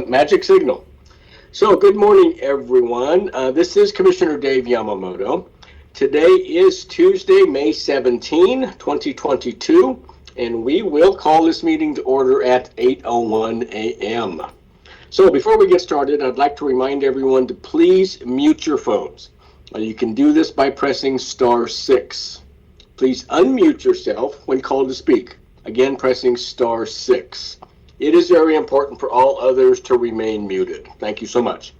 magic signal. So good morning, everyone. This is Commissioner Dave Yamamoto. Today is Tuesday, May 17, 2022, and we will call this meeting to order at 8:01 a.m. So before we get started, I'd like to remind everyone to please mute your phones. You can do this by pressing *6. Please unmute yourself when called to speak. Again, pressing *6. It is very important for all others to remain muted. Thank you so much.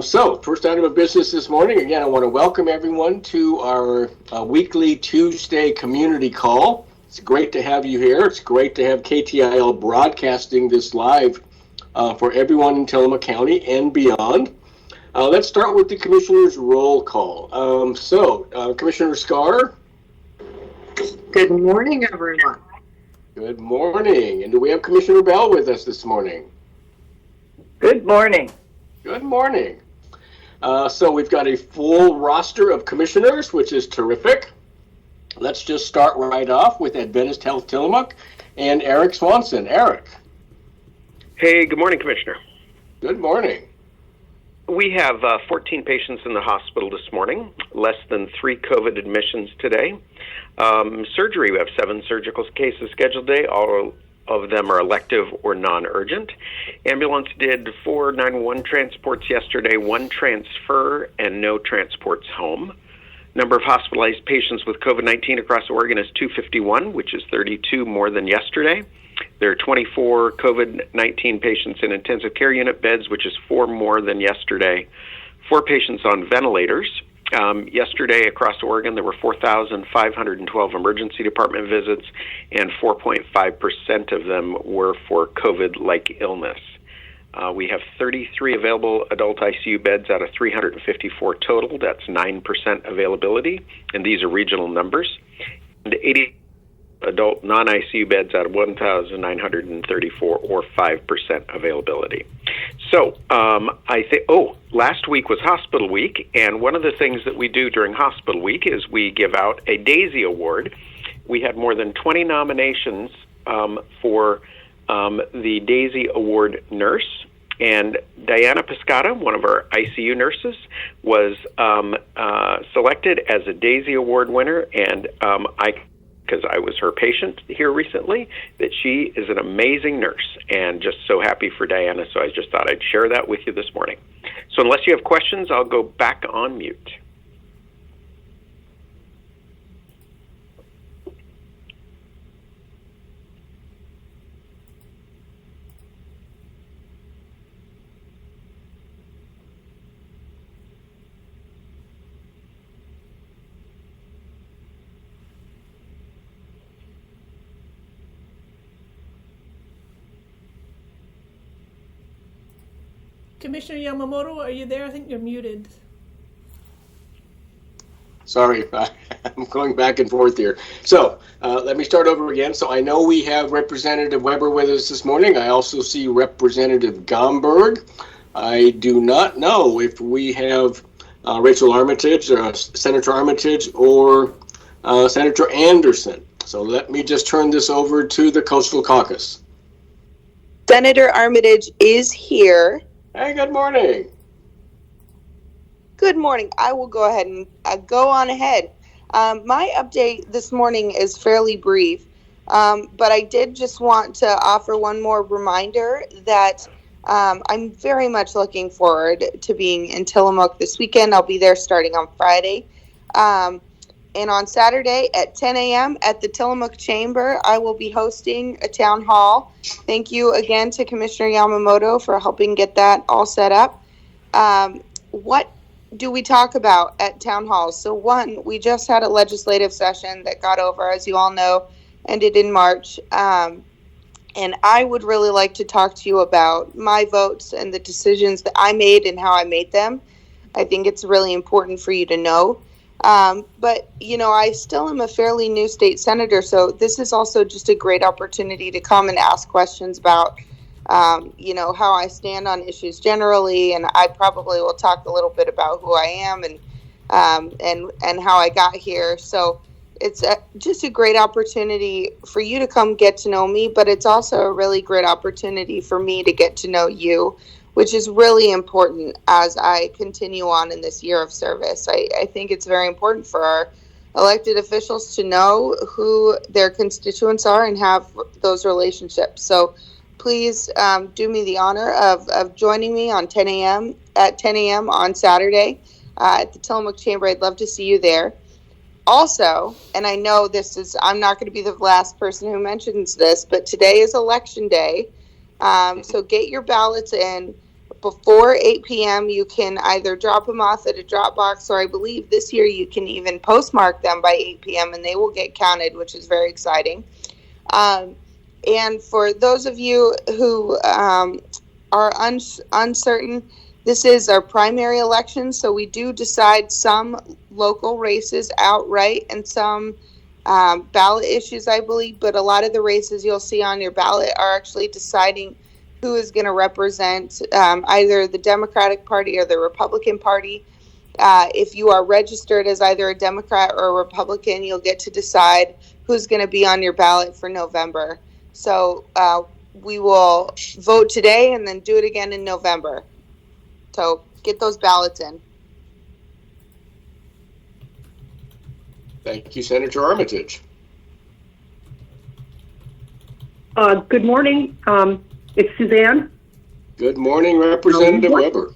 So, first item of business this morning, again, I want to welcome everyone to our weekly Tuesday community call. It's great to have you here. It's great to have KTIL broadcasting this live for everyone in Tillamook County and beyond. Let's start with the Commissioner's roll call. Commissioner Scar. Good morning, everyone. Good morning. And do we have Commissioner Bell with us this morning? Good morning. Good morning. So we've got a full roster of commissioners, which is terrific. Let's just start right off with Adventist Health Tillamook and Eric Swanson. Eric. Hey, good morning, Commissioner. Good morning. We have 14 patients in the hospital this morning, less than 3 COVID admissions today. Surgery, we have 7 surgical cases scheduled today. All of them are elective or non-urgent. Ambulance did 4 911 transports yesterday, 1 transfer, and no transports home. Number of hospitalized patients with COVID-19 across Oregon is 251, which is 32 more than yesterday. There are 24 COVID-19 patients in intensive care unit beds, which is 4 more than yesterday. 4 patients on ventilators. Yesterday across Oregon, there were 4,512 emergency department visits, and 4.5% of them were for COVID-like illness. We have 33 available adult ICU beds out of 354 total. That's 9% availability, and these are regional numbers. And 80 adult non-ICU beds out of 1,934, or 5% availability. So last week was Hospital Week, and one of the things that we do during Hospital Week is we give out a Daisy Award. We had more than 20 nominations for the Daisy Award nurse, and Diana Piscata, one of our ICU nurses, was selected as a Daisy Award winner, and because I was her patient here recently, that she is an amazing nurse, and just so happy for Diana, so I just thought I'd share that with you this morning. So unless you have questions, I'll go back on mute. Commissioner Yamamoto, are you there? I think you're muted. Sorry, I'm going back and forth here. So let me start over again. So I know we have Representative Weber with us this morning. I also see Representative Gomberg. I do not know if we have Rachel Armitage, Senator Armitage, or Senator Anderson. So let me just turn this over to the Coastal Caucus. Senator Armitage is here. Hey, good morning. Good morning. I will go ahead and go on ahead. My update this morning is fairly brief, but I did just want to offer one more reminder that I'm very much looking forward to being in Tillamook this weekend. I'll be there starting on Friday. And on Saturday at 10 a.m. at the Tillamook Chamber, I will be hosting a town hall. Thank you again to Commissioner Yamamoto for helping get that all set up. What do we talk about at town halls? So one, we just had a legislative session that got over, as you all know, ended in March. And I would really like to talk to you about my votes and the decisions that I made and how I made them. I think it's really important for you to know. But, you know, I still am a fairly new state senator, so this is also just a great opportunity to come and ask questions about, you know, how I stand on issues generally, and I probably will talk a little bit about who I am and how I got here. So just a great opportunity for you to come get to know me, but it's also a really great opportunity for me to get to know you, which is really important as I continue on in this year of service. I think it's very important for our elected officials to know who their constituents are and have those relationships. So please do me the honor of joining me on 10 a.m. on Saturday at the Tillamook Chamber. I'd love to see you there. Also, and I know I'm not going to be the last person who mentions this, but today is election day. So get your ballots in before 8 p.m. You can either drop them off at a drop box, or I believe this year you can even postmark them by 8 p.m. and they will get counted, which is very exciting. And for those of you who are uncertain, this is our primary election, so we do decide some local races outright and some ballot issues, I believe, but a lot of the races you'll see on your ballot are actually deciding who is going to represent either the Democratic Party or the Republican Party. If you are registered as either a Democrat or a Republican, you'll get to decide who's going to be on your ballot for November. So we will vote today and then do it again in November. So get those ballots in. Thank you, Senator Armitage. Good morning. It's Suzanne. Good morning, Representative Weber.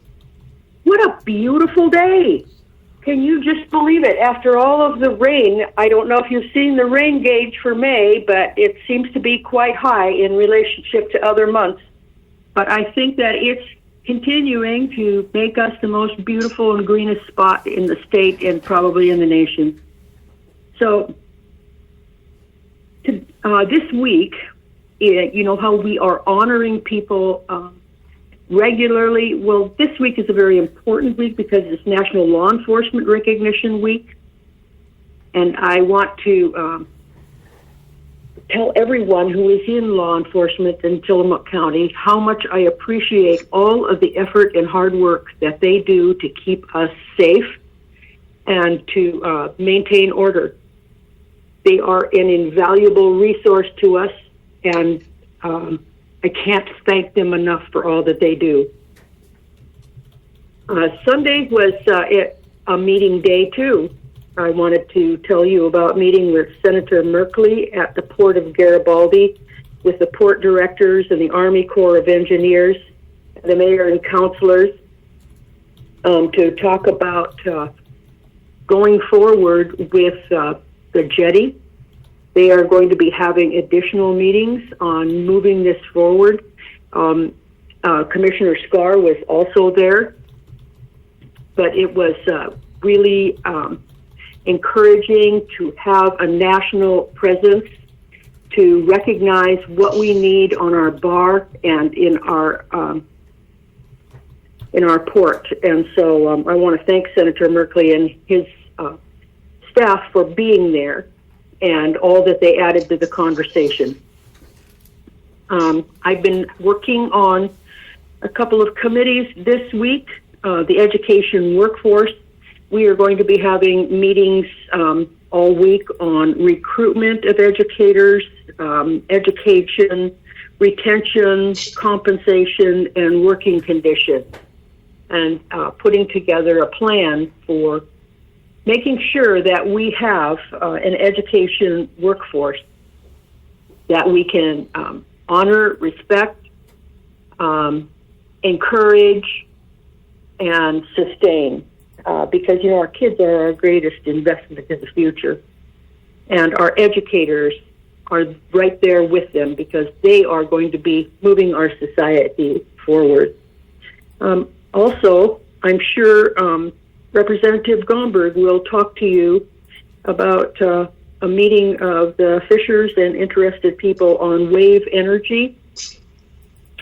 What a beautiful day. Can you just believe it? After all of the rain, I don't know if you've seen the rain gauge for May, but it seems to be quite high in relationship to other months. But I think that it's continuing to make us the most beautiful and greenest spot in the state and probably in the nation. So this week, you know how we are honoring people regularly. Well, this week is a very important week because it's National Law Enforcement Recognition Week. And I want to tell everyone who is in law enforcement in Tillamook County how much I appreciate all of the effort and hard work that they do to keep us safe and to maintain order. They are an invaluable resource to us, and I can't thank them enough for all that they do. Sunday was a meeting day, too. I wanted to tell you about meeting with Senator Merkley at the Port of Garibaldi with the port directors and the Army Corps of Engineers, the mayor and councilors, to talk about going forward with the jetty. They are going to be having additional meetings on moving this forward. Commissioner Scar was also there, but it was really encouraging to have a national presence to recognize what we need on our bar and in our port. And so I want to thank Senator Merkley and his staff for being there and all that they added to the conversation. I've been working on a couple of committees this week. The education workforce, we are going to be having meetings all week on recruitment of educators, education, retention, compensation, and working conditions, and putting together a plan for making sure that we have an education workforce that we can honor, respect, encourage, and sustain. Because, you know, our kids are our greatest investment in the future. And our educators are right there with them because they are going to be moving our society forward. Also, I'm sure Representative Gomberg will talk to you about a meeting of the Fishers and interested people on wave energy.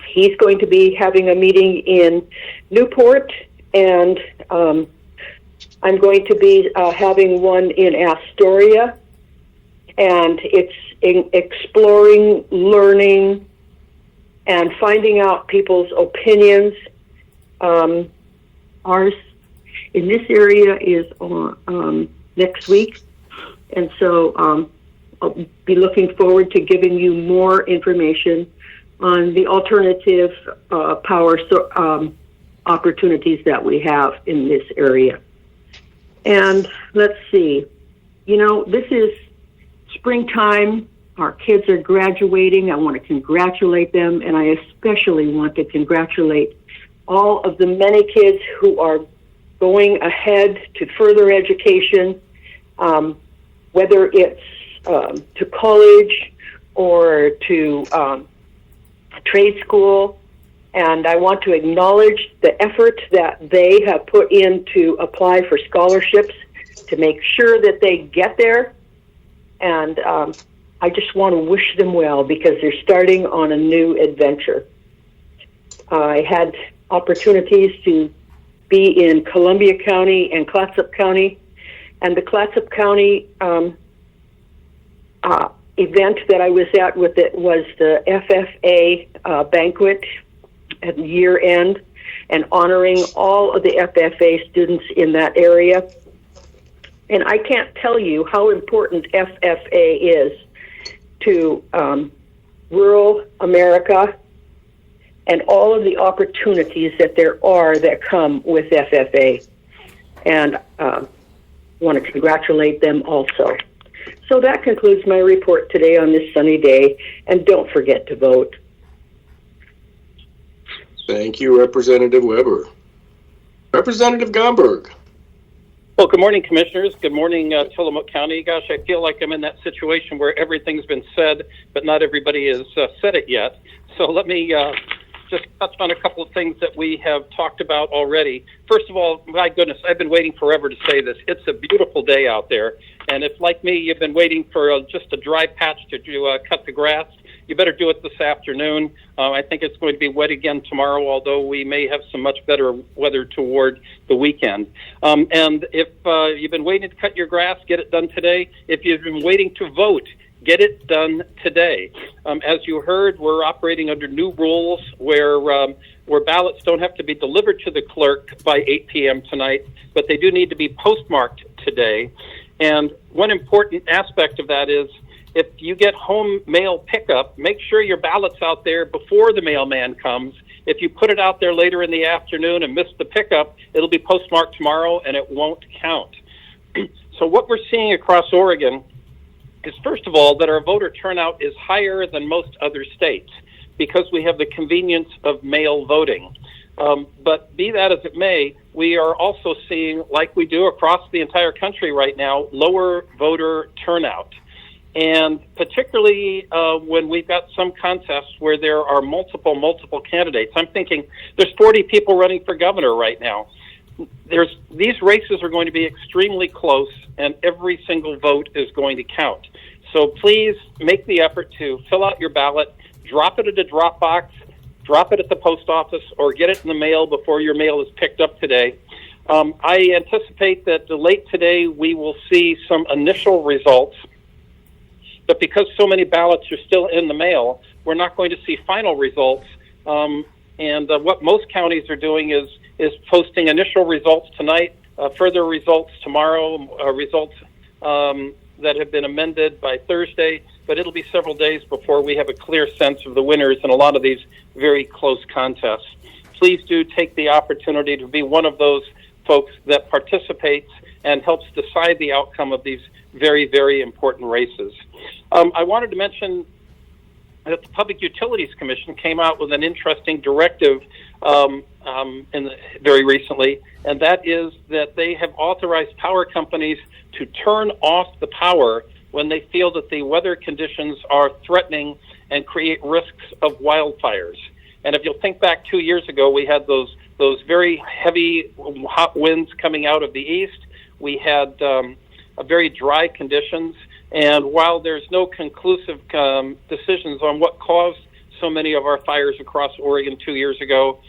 He's going to be having a meeting in Newport, and I'm going to be having one in Astoria, and it's exploring, learning, and finding out people's opinions. Ours in this area is on next week, And so I'll be looking forward to giving you more information on the alternative power opportunities that we have in this area. And let's see, this is springtime. Our kids are graduating. I want to congratulate them, and I especially want to congratulate all of the many kids who are going ahead to further education, whether it's to college or to trade school. And I want to acknowledge the effort that they have put in to apply for scholarships to make sure that they get there. And I just want to wish them well because they're starting on a new adventure. I had opportunities to be in Columbia County and Clatsop County, and the Clatsop County event that I was at with it was the FFA banquet at year end, and honoring all of the FFA students in that area. And I can't tell you how important FFA is to rural America and all of the opportunities that there are that come with FFA. And want to congratulate them also. So that concludes my report today on this sunny day, and don't forget to vote. Thank you, Representative Weber. Representative Gomberg. Well, good morning, Commissioners. Good morning, Tillamook County. Gosh, I feel like I'm in that situation where everything's been said, but not everybody has said it yet. So let me just touch on a couple of things that we have talked about already. First of all, my goodness, I've been waiting forever to say this. It's a beautiful day out there. And if, like me, you've been waiting for just a dry patch to cut the grass, you better do it this afternoon. I think it's going to be wet again tomorrow, although we may have some much better weather toward the weekend. And if you've been waiting to cut your grass, get it done today. If you've been waiting to vote, get it done today. As you heard, we're operating under new rules where ballots don't have to be delivered to the clerk by 8 p.m. tonight, but they do need to be postmarked today. And one important aspect of that is if you get home mail pickup, make sure your ballot's out there before the mailman comes. If you put it out there later in the afternoon and miss the pickup, it'll be postmarked tomorrow and it won't count. So what we're seeing across Oregon is, first of all, that our voter turnout is higher than most other states because we have the convenience of mail voting. But be that as it may, we are also seeing, like we do across the entire country right now, lower voter turnout. And particularly when we've got some contests where there are multiple candidates. I'm thinking there's 40 people running for governor right now. These races are going to be extremely close, and every single vote is going to count. So please make the effort to fill out your ballot, drop it at a drop box, drop it at the post office, or get it in the mail before your mail is picked up today. I anticipate that late today we will see some initial results, but because so many ballots are still in the mail, we're not going to see final results. And what most counties are doing is posting initial results tonight, further results tomorrow, results that have been amended by Thursday, but it'll be several days before we have a clear sense of the winners in a lot of these very close contests. Please do take the opportunity to be one of those folks that participates and helps decide the outcome of these very, very important races. I wanted to mention that the Public Utilities Commission came out with an interesting directive very recently, and that is that they have authorized power companies to turn off the power when they feel that the weather conditions are threatening and create risks of wildfires. And if you'll think back 2 years ago, we had those very heavy hot winds coming out of the east. We had very dry conditions. And while there's no conclusive decisions on what caused so many of our fires across Oregon 2 years ago,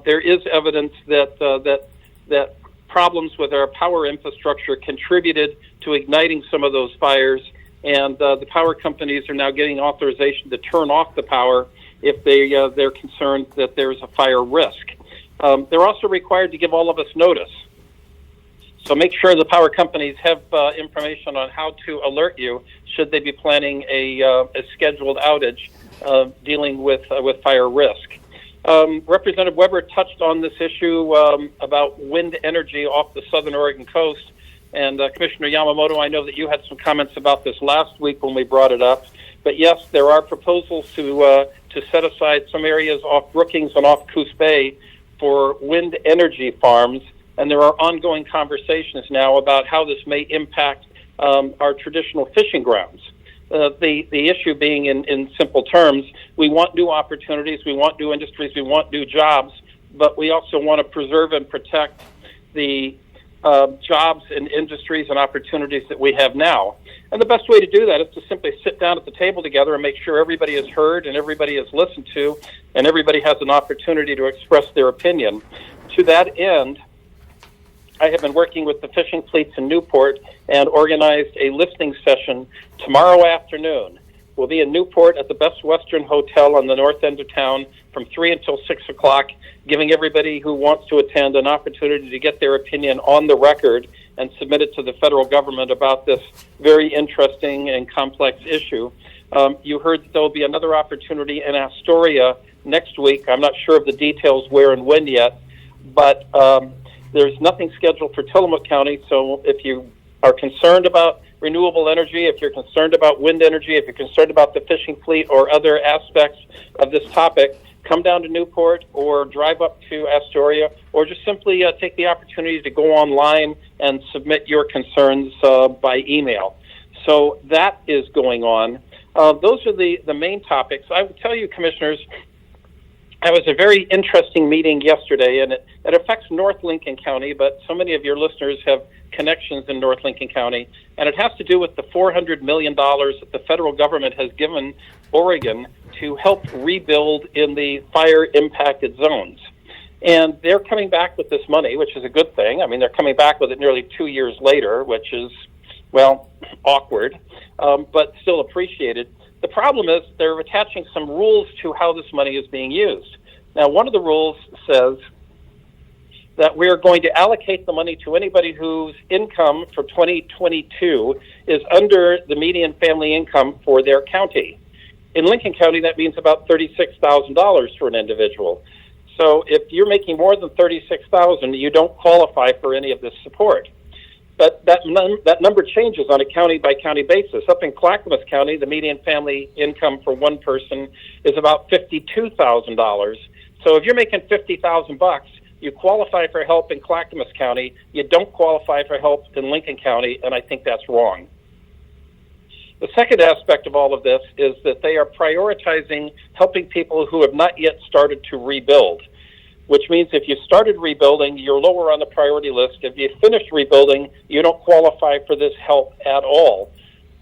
there is evidence that problems with our power infrastructure contributed to igniting some of those fires. And the power companies are now getting authorization to turn off the power if they're concerned that there's a fire risk. They're also required to give all of us notice. So make sure the power companies have information on how to alert you should they be planning a scheduled outage dealing with fire risk. Representative Weber touched on this issue about wind energy off the southern Oregon coast. And Commissioner Yamamoto, I know that you had some comments about this last week when we brought it up. But yes, there are proposals to set aside some areas off Brookings and off Coos Bay for wind energy farms. And there are ongoing conversations now about how this may impact our traditional fishing grounds. The issue being, in simple terms, we want new opportunities, we want new industries, we want new jobs, but we also want to preserve and protect the jobs and industries and opportunities that we have now. And the best way to do that is to simply sit down at the table together and make sure everybody is heard and everybody is listened to and everybody has an opportunity to express their opinion. To that end, I have been working with the fishing fleets in Newport and organized a listening session tomorrow afternoon. We'll be in Newport at the Best Western Hotel on the north end of town from 3 until 6 o'clock, giving everybody who wants to attend an opportunity to get their opinion on the record and submit it to the federal government about this very interesting and complex issue. You heard that there will be another opportunity in Astoria next week. I'm not sure of the details where and when yet, but there's nothing scheduled for Tillamook County, so if you are concerned about renewable energy, if you're concerned about wind energy, if you're concerned about the fishing fleet or other aspects of this topic, come down to Newport or drive up to Astoria, or just simply take the opportunity to go online and submit your concerns by email. So that is going on. Those are the main topics. I would tell you, Commissioners, it was a very interesting meeting yesterday, and it affects North Lincoln County, but so many of your listeners have connections in North Lincoln County, and it has to do with the $400 million that the federal government has given Oregon to help rebuild in the fire-impacted zones. And they're coming back with this money, which is a good thing. I mean, they're coming back with it nearly 2 years later, which is, well, awkward, but still appreciated. The problem is they're attaching some rules to how this money is being used. Now, one of the rules says that we're going to allocate the money to anybody whose income for 2022 is under the median family income for their county. In Lincoln County, that means about $36,000 for an individual. So if you're making more than $36,000, you don't qualify for any of this support. But that number changes on a county-by-county basis. Up in Clackamas County, the median family income for one person is about $52,000. So if you're making $50,000, you qualify for help in Clackamas County. You don't qualify for help in Lincoln County, and I think that's wrong. The second aspect of all of this is that they are prioritizing helping people who have not yet started to rebuild, which means if you started rebuilding, you're lower on the priority list. If you finished rebuilding, you don't qualify for this help at all.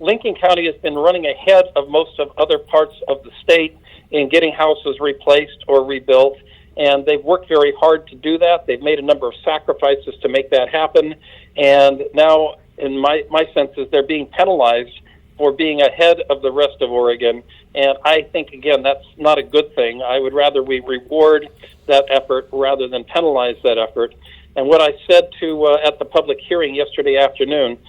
Lincoln County has been running ahead of most of other parts of the state in getting houses replaced or rebuilt, and they've worked very hard to do that. They've made a number of sacrifices to make that happen, and now, in my sense, is they're being penalized for being ahead of the rest of Oregon, and I think, again, that's not a good thing. I would rather we reward that effort rather than penalize that effort. And what I said to at the public hearing yesterday afternoon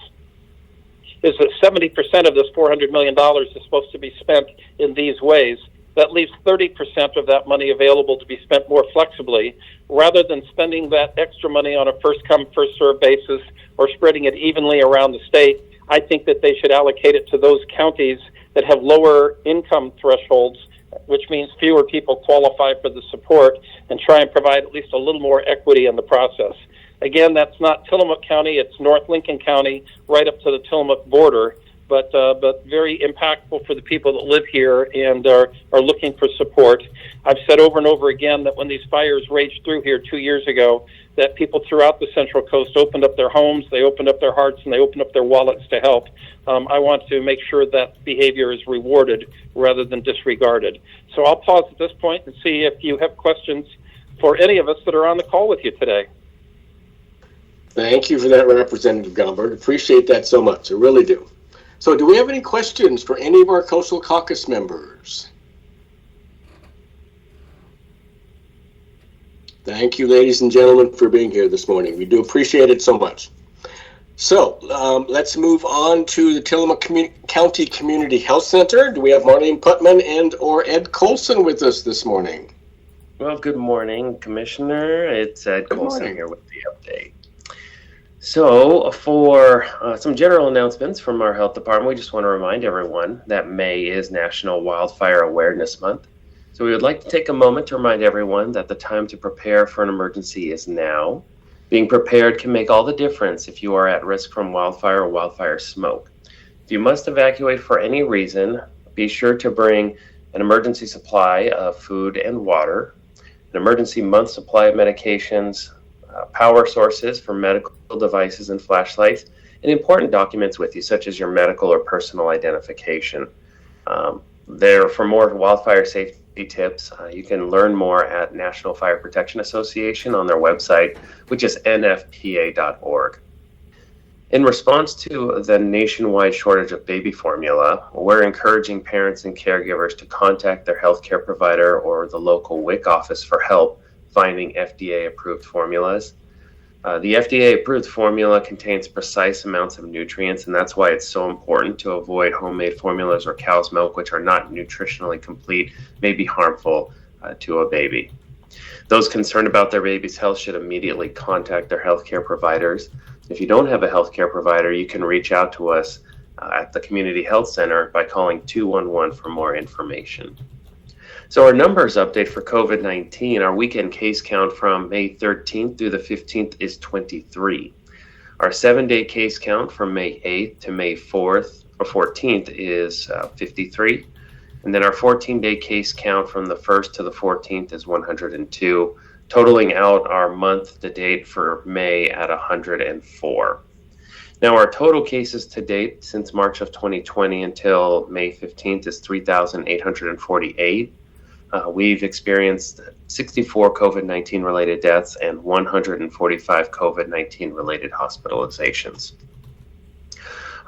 is that 70% of this $400 million is supposed to be spent in these ways. That leaves 30% of that money available to be spent more flexibly, rather than spending that extra money on a first-come, first-served basis or spreading it evenly around the state. I think that they should allocate it to those counties that have lower income thresholds, which means fewer people qualify for the support, and try and provide at least a little more equity in the process. Again, that's not Tillamook County, it's North Lincoln County, right up to the Tillamook border, but very impactful for the people that live here and are looking for support. I've said over and over again that when these fires raged through here 2 years ago, that people throughout the Central Coast opened up their homes, they opened up their hearts, and they opened up their wallets to help. I want to make sure that behavior is rewarded rather than disregarded. So I'll pause at this point and see if you have questions for any of us that are on the call with you today. Thank you for that, Representative Gombert. Appreciate that so much. I really do. So do we have any questions for any of our Coastal Caucus members? Thank you, ladies and gentlemen, for being here this morning. We do appreciate it so much. So let's move on to the Tillamook County Community Health Center. Do we have Marlene Putman and or Ed Colson with us this morning? Well, good morning, Commissioner. It's Ed Colson morning. here with the update. So for some general announcements from our health department, we just want to remind everyone that May is National Wildfire Awareness Month. So we would like to take a moment to remind everyone that the time to prepare for an emergency is now. Being prepared can make all the difference if you are at risk from wildfire or wildfire smoke. If you must evacuate for any reason, be sure to bring an emergency supply of food and water, an emergency month supply of medications, power sources for medical devices and flashlights, and important documents with you, such as your medical or personal identification. For more wildfire safety tips, you can learn more at National Fire Protection Association on their website, which is nfpa.org. In response to the nationwide shortage of baby formula, we're encouraging parents and caregivers to contact their healthcare provider or the local WIC office for help finding FDA-approved formulas. The FDA-approved formula contains precise amounts of nutrients, and that's why it's so important to avoid homemade formulas or cow's milk, which are not nutritionally complete, may be harmful to a baby. Those concerned about their baby's health should immediately contact their healthcare providers. If you don't have a healthcare provider, you can reach out to us at the Community Health Center by calling 211 for more information. So our numbers update for COVID-19, our weekend case count from May 13th through the 15th is 23. Our 7-day case count from May 8th to May 4th or 14th is 53. And then our 14-day case count from the 1st to the 14th is 102, totaling out our month to date for May at 104. Now, our total cases to date since March of 2020 until May 15th is 3,848. We've experienced 64 COVID-19 related deaths and 145 COVID-19 related hospitalizations.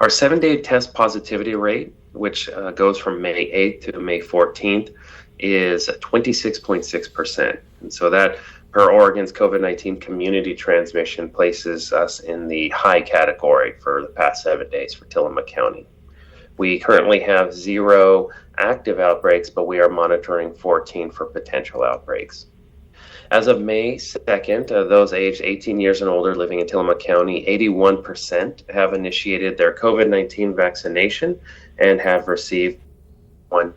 Our 7-day test positivity rate, which goes from May 8th to May 14th, is 26.6%. And so that, per Oregon's COVID-19 community transmission, places us in the high category for the past 7 days for Tillamook County. We currently have 0 active outbreaks, but we are monitoring 14 for potential outbreaks. As of May 2nd, those aged 18 years and older living in Tillamook County, 81% have initiated their COVID-19 vaccination and have received one.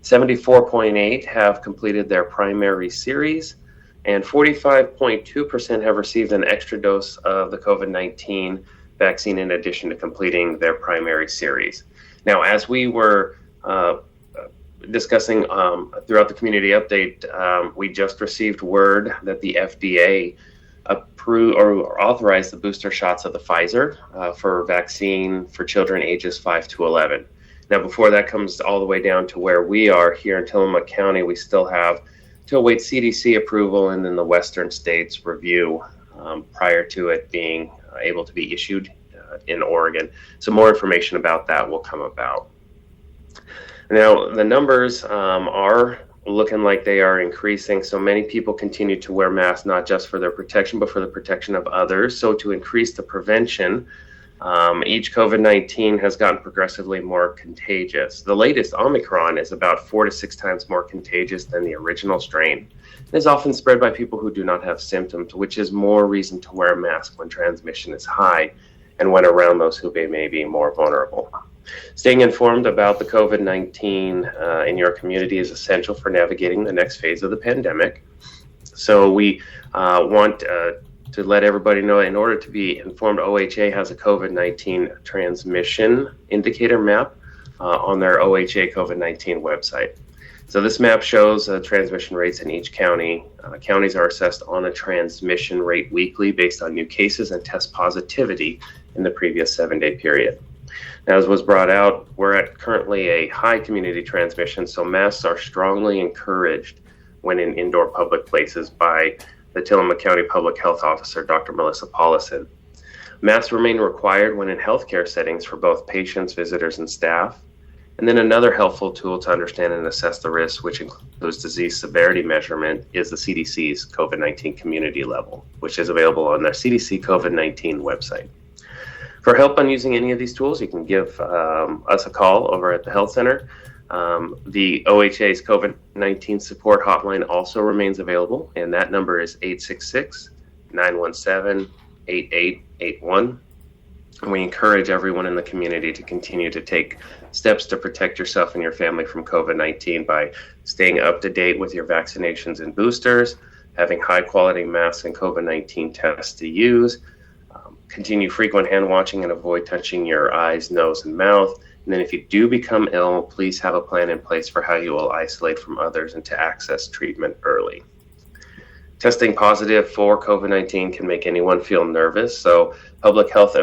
74.8% have completed their primary series, and 45.2% have received an extra dose of the COVID-19 vaccine in addition to completing their primary series. Now, as we were discussing throughout the community update, we just received word that the FDA approved or authorized the booster shots of the Pfizer for vaccine for children ages 5 to 11. Now, before that comes all the way down to where we are here in Tillamook County, we still have to await CDC approval and then the Western states review prior to it being able to be issued in Oregon. So more information about that will come about. Now, the numbers are looking like they are increasing. So many people continue to wear masks, not just for their protection, but for the protection of others. So to increase the prevention, each COVID-19 has gotten progressively more contagious. The latest Omicron is about 4 to 6 times more contagious than the original strain. It is often spread by people who do not have symptoms, which is more reason to wear a mask when transmission is high and when around those who may be more vulnerable. Staying informed about the COVID-19 in your community is essential for navigating the next phase of the pandemic. So we want to let everybody know, in order to be informed, OHA has a COVID-19 transmission indicator map on their OHA COVID-19 website. So this map shows transmission rates in each county. Counties are assessed on a transmission rate weekly based on new cases and test positivity in the previous 7-day period. Now, as was brought out, we're at currently a high community transmission, so masks are strongly encouraged when in indoor public places by the Tillamook County Public Health Officer, Dr. Melissa Paulison. Masks remain required when in healthcare settings for both patients, visitors, and staff. And then another helpful tool to understand and assess the risk, which includes disease severity measurement, is the CDC's COVID-19 community level, which is available on their CDC COVID-19 website. For help on using any of these tools, you can give us a call over at the Health Center. The OHA's COVID-19 support hotline also remains available, and that number is 866-917-8881. And we encourage everyone in the community to continue to take steps to protect yourself and your family from COVID-19 by staying up to date with your vaccinations and boosters, having high quality masks and COVID-19 tests to use, continue frequent hand washing and avoid touching your eyes, nose, and mouth. And then if you do become ill, please have a plan in place for how you will isolate from others and to access treatment early. Testing positive for COVID-19 can make anyone feel nervous, so public health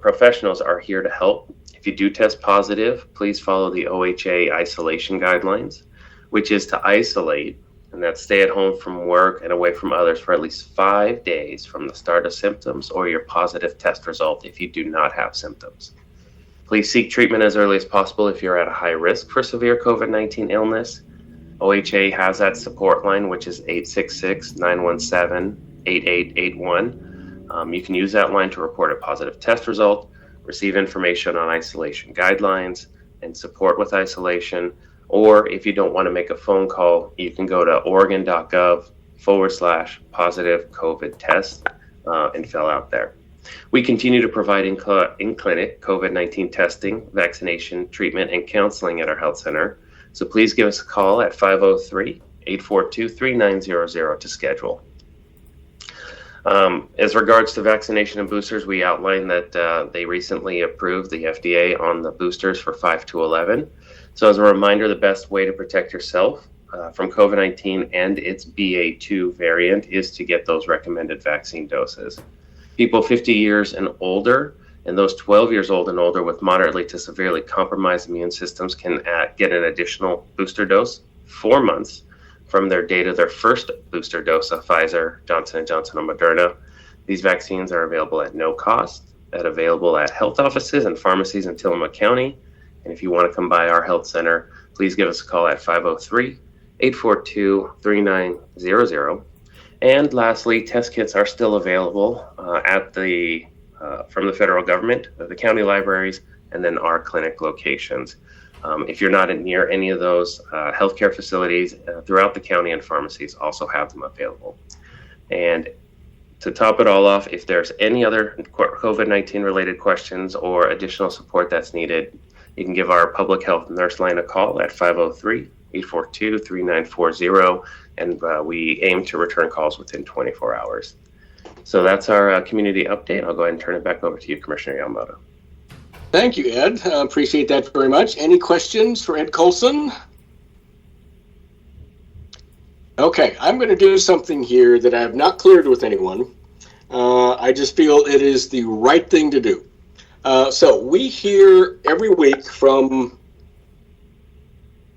professionals are here to help. If you do test positive, please follow the OHA isolation guidelines, which is to isolate, and that's stay at home from work and away from others for at least 5 days from the start of symptoms or your positive test result if you do not have symptoms. Please seek treatment as early as possible if you're at a high risk for severe COVID-19 illness. OHA has that support line, which is 866-917-8881. You can use that line to report a positive test result, receive information on isolation guidelines and support with isolation, or if you don't want to make a phone call, you can go to oregon.gov/positive COVID test and fill out there. We continue to provide in-clinic COVID-19 testing, vaccination, treatment, and counseling at our health center. So please give us a call at 503-842-3900 to schedule. As regards to vaccination and boosters, we outlined that they recently approved the FDA on the boosters for 5 to 11. So as a reminder, the best way to protect yourself from COVID-19 and its BA.2 variant is to get those recommended vaccine doses. People 50 years and older and those 12 years old and older with moderately to severely compromised immune systems can get an additional booster dose 4 months from their date of their first booster dose of Pfizer, Johnson & Johnson, or Moderna. These vaccines are available at no cost, available at health offices and pharmacies in Tillamook County. And if you want to come by our health center, please give us a call at 503-842-3900. And lastly, test kits are still available from the federal government, the county libraries, and then our clinic locations. If you're not near any of those healthcare facilities throughout the county, and pharmacies also have them available. And to top it all off, if there's any other COVID-19 related questions or additional support that's needed, you can give our public health nurse line a call at 503-842-3940, and we aim to return calls within 24 hours. So that's our community update. I'll go ahead and turn it back over to you, Commissioner Yamamoto. Thank you, Ed. Appreciate that very much. Any questions for Ed Colson? Okay, I'm going to do something here that I have not cleared with anyone. I just feel it is the right thing to do. So we hear every week from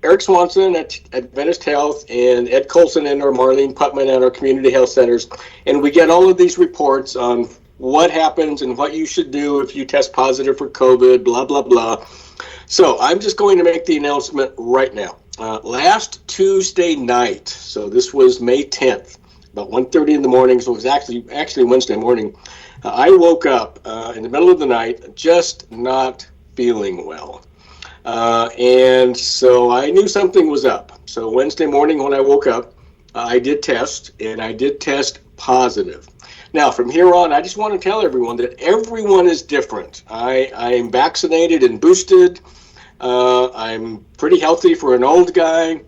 Eric Swanson at Adventist Health and Ed Colson and our Marlene Putman at our community health centers, and we get all of these reports on what happens and what you should do if you test positive for COVID, blah, blah, blah. So I'm just going to make the announcement right now. Last Tuesday night, so this was May 10th, about 1:30 in the morning, so it was actually Wednesday morning, I woke up in the middle of the night just not feeling well. And so I knew something was up. So Wednesday morning when I woke up, I did test, and I did test positive. Now, from here on, I just want to tell everyone that everyone is different. I am vaccinated and boosted. I'm pretty healthy for an old guy.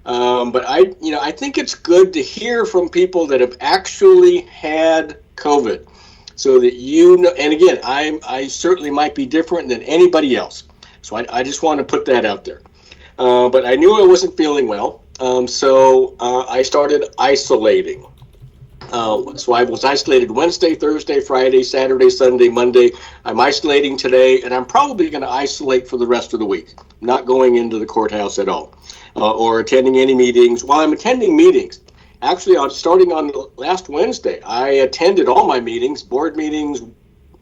But I think it's good to hear from people that have actually had COVID, so that you know. And again, I certainly might be different than anybody else. So I just want to put that out there. But I knew I wasn't feeling well, so I started isolating. So I was isolated Wednesday, Thursday, Friday, Saturday, Sunday, Monday. I'm isolating today, and I'm probably going to isolate for the rest of the week. I'm not going into the courthouse at all or attending any meetings. While I'm attending meetings, actually, starting on last Wednesday, I attended all my meetings, board meetings,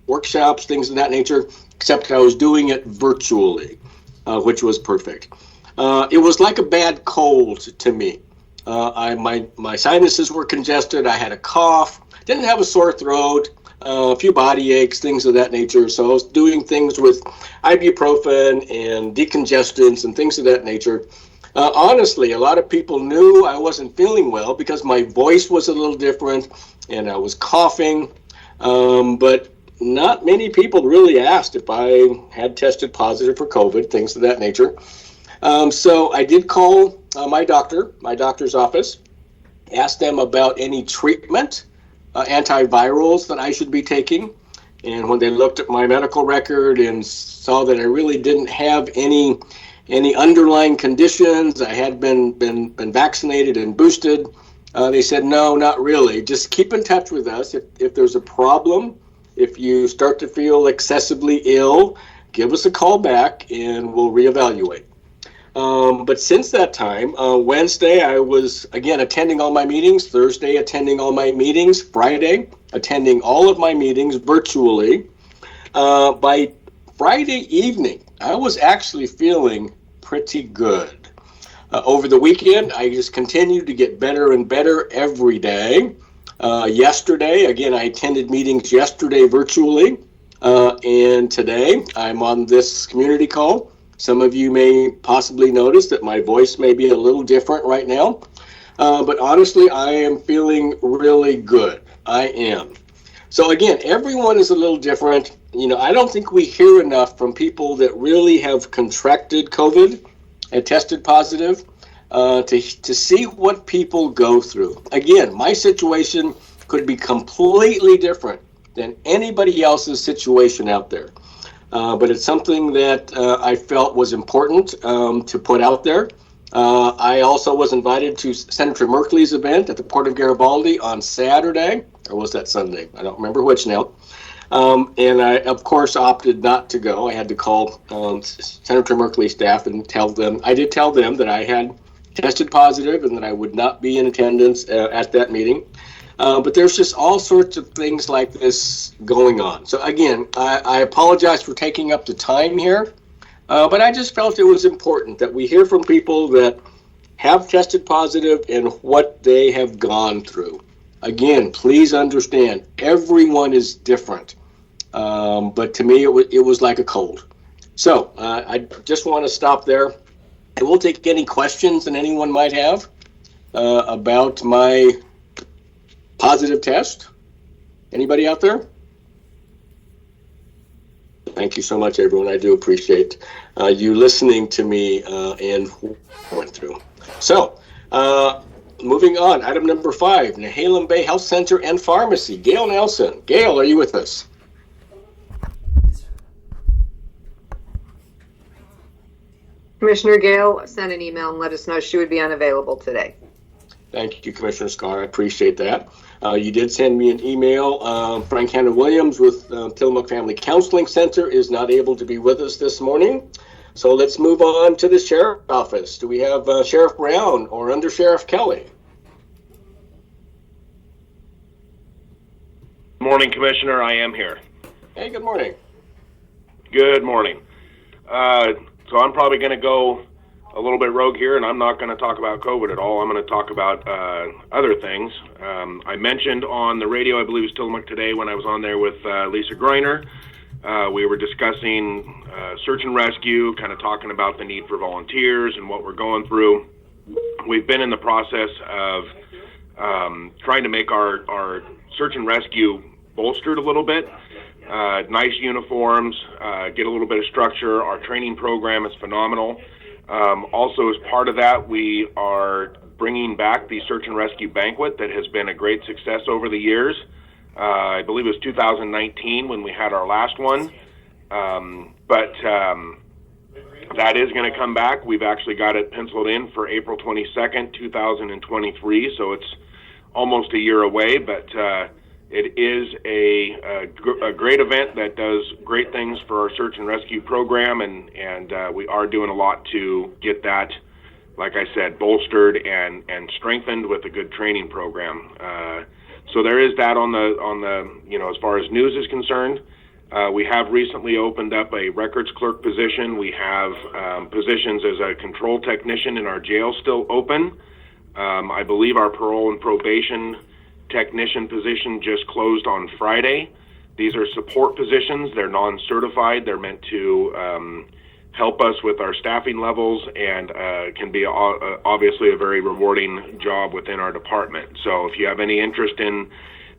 workshops, things of that nature, except I was doing it virtually, which was perfect. It was like a bad cold to me. My sinuses were congested. I had a cough. Didn't have a sore throat. a few body aches, things of that nature. So I was doing things with ibuprofen and decongestants and things of that nature. Honestly, a lot of people knew I wasn't feeling well because my voice was a little different and I was coughing. But not many people really asked if I had tested positive for COVID, things of that nature. So I did call my doctor's office, asked them about any treatment, antivirals that I should be taking. And when they looked at my medical record and saw that I really didn't have any underlying conditions, I had been vaccinated and boosted, they said, no, not really. Just keep in touch with us. If there's a problem, if you start to feel excessively ill, give us a call back and we'll reevaluate. But since that time, Wednesday, I was, again, attending all my meetings. Thursday, attending all my meetings. Friday, attending all of my meetings virtually. By Friday evening, I was actually feeling pretty good. Over the weekend, I just continued to get better and better every day. Yesterday, again, I attended meetings yesterday virtually. And today, I'm on this community call. Some of you may possibly notice that my voice may be a little different right now. But honestly, I am feeling really good. I am. So again, everyone is a little different. You know, I don't think we hear enough from people that really have contracted COVID and tested positive to see what people go through. Again, my situation could be completely different than anybody else's situation out there. But it's something that I felt was important to put out there. I also was invited to Senator Merkley's event at the Port of Garibaldi on Saturday, or was that Sunday? I don't remember which now. And I, of course, opted not to go. I had to call Senator Merkley's staff and tell them, I did tell them that I had tested positive and that I would not be in attendance at that meeting. But there's just all sorts of things like this going on. So again, I apologize for taking up the time here, but I just felt it was important that we hear from people that have tested positive and what they have gone through. Again, please understand, everyone is different. But to me, it was like a cold. So I just want to stop there. And we'll take any questions that anyone might have about my positive test. Anybody out there? Thank you so much, everyone. I do appreciate you listening to me and went through. So, moving on, item number 5, Nehalem Bay Health Center and Pharmacy. Gail Nelson. Gail, are you with us? Commissioner Gale sent an email and let us know she would be unavailable today. Thank you, Commissioner Scar. I appreciate that. You did send me an email. Frank Hanna Williams with Tillamook Family Counseling Center is not able to be with us this morning. So let's move on to the Sheriff's Office. Do we have Sheriff Brown or Under Sheriff Kelly? Morning, Commissioner. I am here. Hey, good morning. Good morning. So I'm probably going to go a little bit rogue here, and I'm not going to talk about COVID at all. I'm going to talk about other things. I mentioned on the radio, I believe it was Tillamook Today, when I was on there with Lisa Groiner, we were discussing search and rescue, kind of talking about the need for volunteers and what we're going through. We've been in the process of trying to make our search and rescue bolstered a little bit. Nice uniforms, get a little bit of structure. Our training program is phenomenal. Also, as part of that, we are bringing back the Search and Rescue Banquet that has been a great success over the years. I believe it was 2019 when we had our last one. But that is going to come back. We've actually got it penciled in for April 22nd, 2023, so it's almost a year away, but it is a great event that does great things for our search and rescue program, and we are doing a lot to get that, like I said, bolstered and strengthened with a good training program. So there is that on the as far as news is concerned. We have recently opened up a records clerk position. We have positions as a control technician in our jail still open. I believe our parole and probation technician position just closed on Friday. These are support positions. They're non-certified. They're meant to help us with our staffing levels and can be obviously a very rewarding job within our department. So if you have any interest in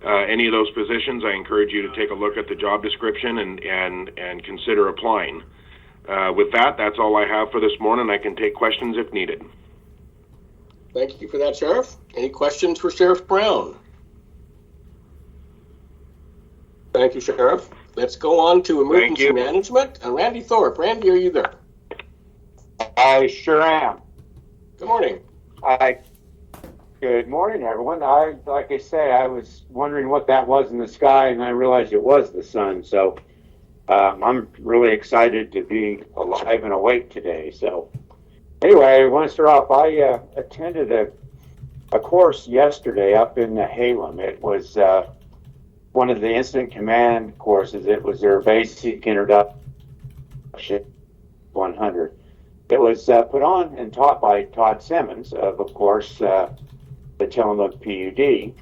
any of those positions, I encourage you to take a look at the job description and consider applying. With that, that's all I have for this morning. I can take questions if needed. Thank you for that, Sheriff. Any questions for Sheriff Brown? Thank you, Sheriff. Let's go on to emergency management. Randy Thorpe. Randy, are you there? I sure am. Good morning. Good morning, everyone. Like I say, I was wondering what that was in the sky, and I realized it was the sun. So I'm really excited to be alive and awake today. So anyway, I want to start off. I attended a course yesterday up in Nehalem. It was one of the incident command courses. It was their basic introduction 100. It was put on and taught by Todd Simmons of course, the Tillamook PUD.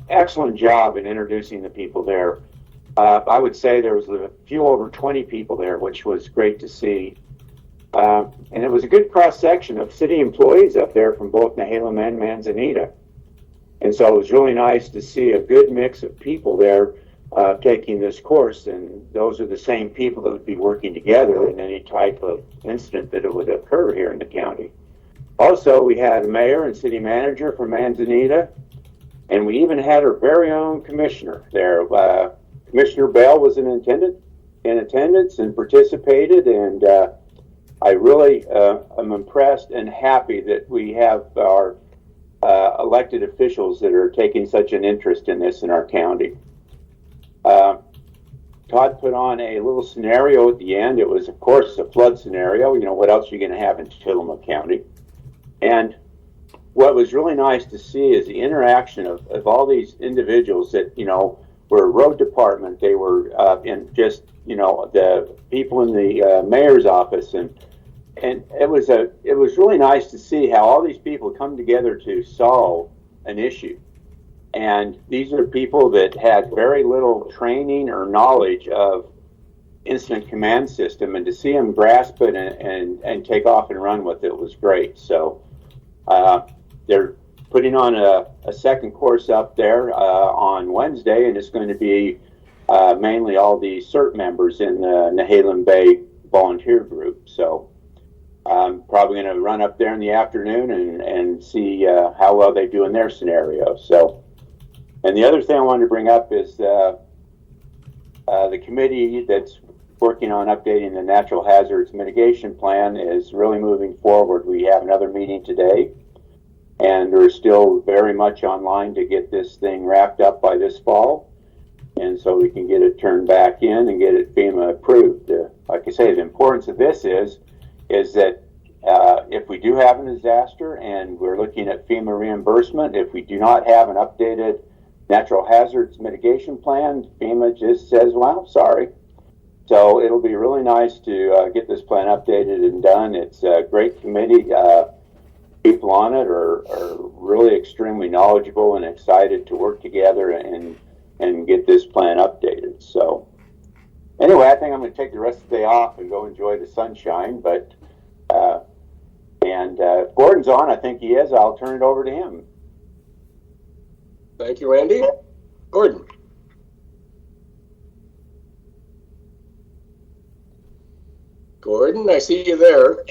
Excellent job in introducing the people there. I would say there was a few over 20 people there, which was great to see. And it was a good cross-section of city employees up there from both Nehalem and Manzanita. And so it was really nice to see a good mix of people there taking this course, and those are the same people that would be working together in any type of incident that would occur here in the county. Also, we had a mayor and city manager from Manzanita, and we even had our very own commissioner there. Commissioner Bell was in attendance and participated, and I really am impressed and happy that we have our elected officials that are taking such an interest in this in our county. Todd put on a little scenario at the end. It was, of course, a flood scenario. You know, what else are you going to have in Tillamook County? And what was really nice to see is the interaction of all these individuals that, you know, were a road department. They were in just, you know, the people in the mayor's office, and it was really nice to see how all these people come together to solve an issue. And these are people that had very little training or knowledge of incident command system, and to see them grasp it and take off and run with it was great. So they're putting on a second course up there on Wednesday, and it's going to be mainly all the CERT members in the Nehalem Bay volunteer group. So I'm probably going to run up there in the afternoon and see how well they do in their scenario. So, and the other thing I wanted to bring up is the committee that's working on updating the natural hazards mitigation plan is really moving forward. We have another meeting today, and we're still very much online to get this thing wrapped up by this fall, and so we can get it turned back in and get it FEMA approved. Like I say, the importance of this is that if we do have a disaster and we're looking at FEMA reimbursement, if we do not have an updated natural hazards mitigation plan, FEMA just says, well, sorry. So it'll be really nice to get this plan updated and done. It's a great committee. People on it are really extremely knowledgeable and excited to work together and get this plan updated. So anyway, I think I'm going to take the rest of the day off and go enjoy the sunshine. But if Gordon's on, I think he is. I'll turn it over to him. Thank you, Randy. Gordon. Gordon, I see you there.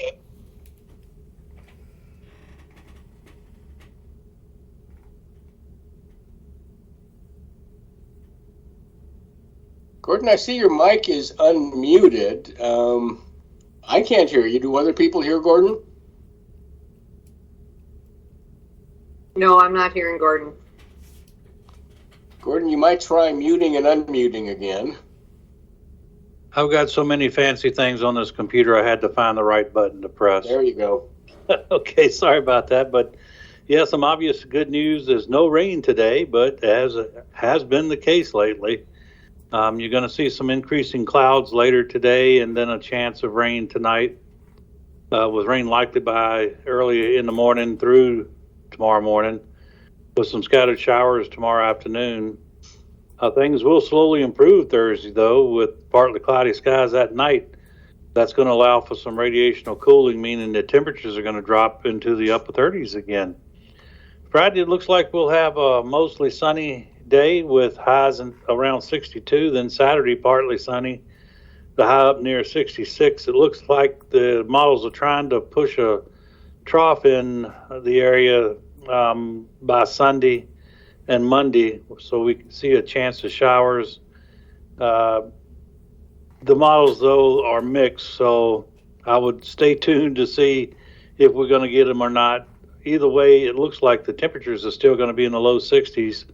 Gordon, I see your mic is unmuted. I can't hear you. Do other people hear Gordon? No, I'm not hearing Gordon. Gordon, you might try muting and unmuting again. I've got so many fancy things on this computer, I had to find the right button to press. There you go. Okay, sorry about that. But yeah, some obvious good news. There's no rain today, but as has been the case lately, you're going to see some increasing clouds later today and then a chance of rain tonight, with rain likely by early in the morning through tomorrow morning, with some scattered showers tomorrow afternoon. Things will slowly improve Thursday, though, with partly cloudy skies at night. That's going to allow for some radiational cooling, meaning the temperatures are going to drop into the upper 30s again. Friday, it looks like we'll have a mostly sunny day with highs around 62. Then Saturday, partly sunny, the high up near 66. It looks like the models are trying to push a trough in the area by Sunday and Monday, so we can see a chance of showers. The models, though, are mixed, so I would stay tuned to see if we're going to get them or not. Either way, it looks like the temperatures are still going to be in the low 60s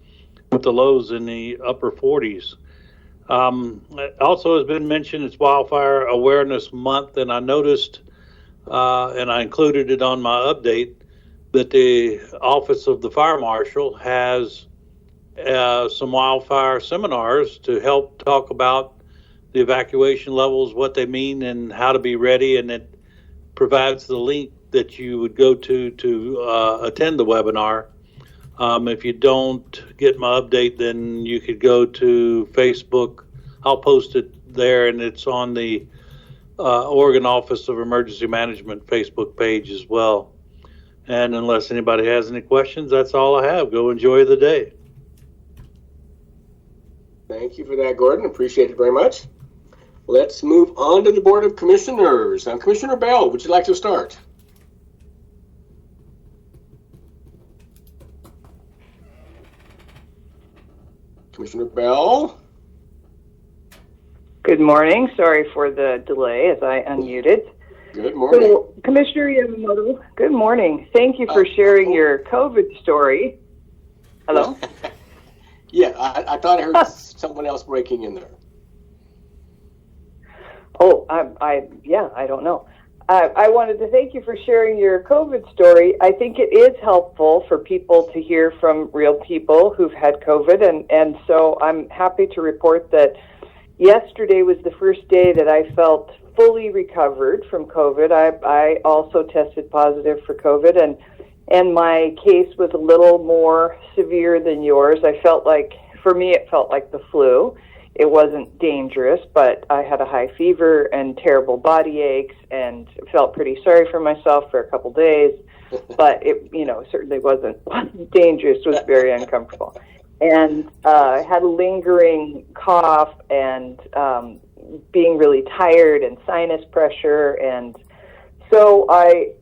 with the lows in the upper 40s. Also has been mentioned, it's Wildfire Awareness Month, and I noticed, and I included it on my update, that the Office of the Fire Marshal has some wildfire seminars to help talk about the evacuation levels, what they mean, and how to be ready, and it provides the link that you would go to attend the webinar. If you don't get my update, then you could go to Facebook. I'll post it there, and it's on the Oregon Office of Emergency Management Facebook page as well. And unless anybody has any questions, that's all I have. Go enjoy the day. Thank you for that, Gordon. Appreciate it very much. Let's move on to the Board of Commissioners. Commissioner Bell, would you like to start? Commissioner Bell? Good morning. Sorry for the delay as I unmuted. Good morning. So, Commissioner Yamamoto, good morning. Thank you for sharing your COVID story. Hello? Yeah, I thought I heard someone else breaking in there. Oh, I don't know. I wanted to thank you for sharing your COVID story. I think it is helpful for people to hear from real people who've had COVID, and so I'm happy to report that yesterday was the first day that I felt fully recovered from COVID. I also tested positive for COVID, and my case was a little more severe than yours. For me, it felt like the flu. It wasn't dangerous, but I had a high fever and terrible body aches and felt pretty sorry for myself for a couple days. But it, certainly wasn't dangerous. It was very uncomfortable. And I had a lingering cough and being really tired and sinus pressure. And so I,